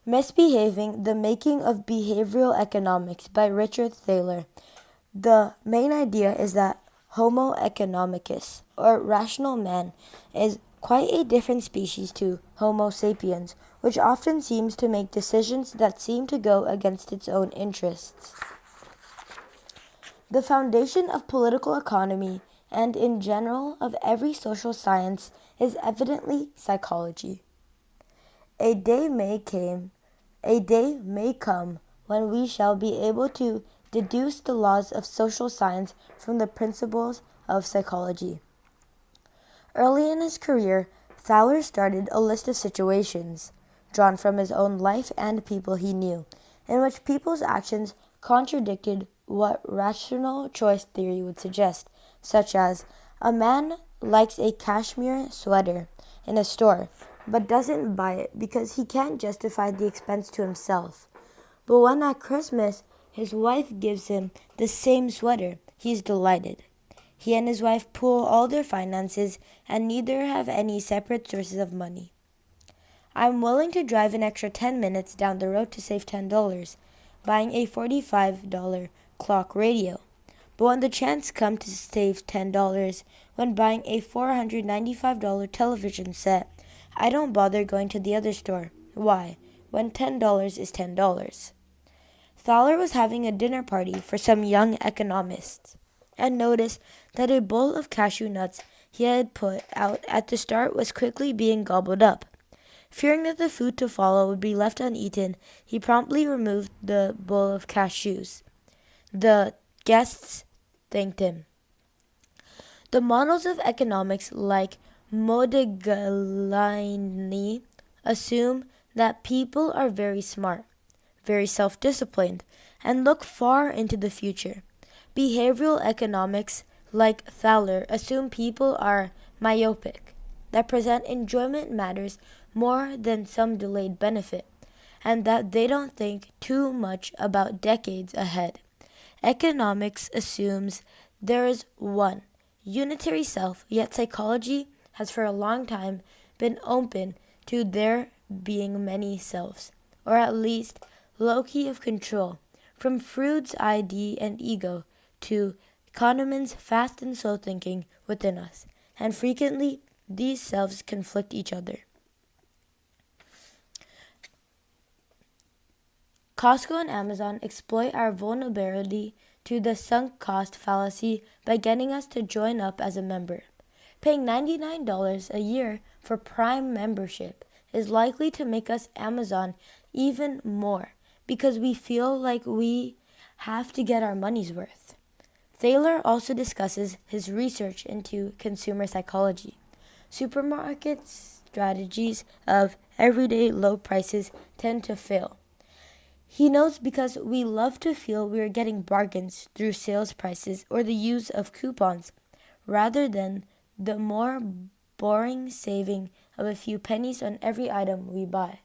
Misbehaving, the Making of Behavioral Economics by Richard Thaler. The main idea is that Homo economicus, or rational man, is quite a different species to Homo sapiens, which often seems to make decisions that seem to go against its own interests. The foundation of political economy, and in general of every social science, is evidently psychology. A day may come when we shall be able to deduce the laws of social science from the principles of psychology. Early in his career, Thaler started a list of situations, drawn from his own life and people he knew, in which people's actions contradicted what rational choice theory would suggest, such as a man likes a cashmere sweater in a store, but doesn't buy it because he can't justify the expense to himself. But when at Christmas his wife gives him the same sweater, he's delighted. He and his wife pool all their finances, and neither have any separate sources of money. I'm willing to drive an extra 10 minutes down the road to save $10, buying a $45 clock radio. But when the chance comes to save $10 when buying a $495 television set, I don't bother going to the other store. Why? When $10 is $10. Thaler was having a dinner party for some young economists and noticed that a bowl of cashew nuts he had put out at the start was quickly being gobbled up. Fearing that the food to follow would be left uneaten, he promptly removed the bowl of cashews. The guests thanked him. The models of economics, like Modigliani, assume that people are very smart, very self-disciplined, and look far into the future. Behavioral economics, like Thaler, assume people are myopic, that present enjoyment matters more than some delayed benefit, and that they don't think too much about decades ahead. Economics assumes there is one unitary self, yet psychology has for a long time been open to there being many selves, or at least locus of control, from Freud's ID and ego to Kahneman's fast and slow thinking within us, and frequently these selves conflict each other. Costco and Amazon exploit our vulnerability to the sunk cost fallacy by getting us to join up as a member. Paying $99 a year for Prime membership is likely to make us Amazon even more because we feel like we have to get our money's worth. Thaler also discusses his research into consumer psychology. Supermarket strategies of everyday low prices tend to fail. He knows because we love to feel we are getting bargains through sales prices or the use of coupons, rather than the more boring saving of a few pennies on every item we buy.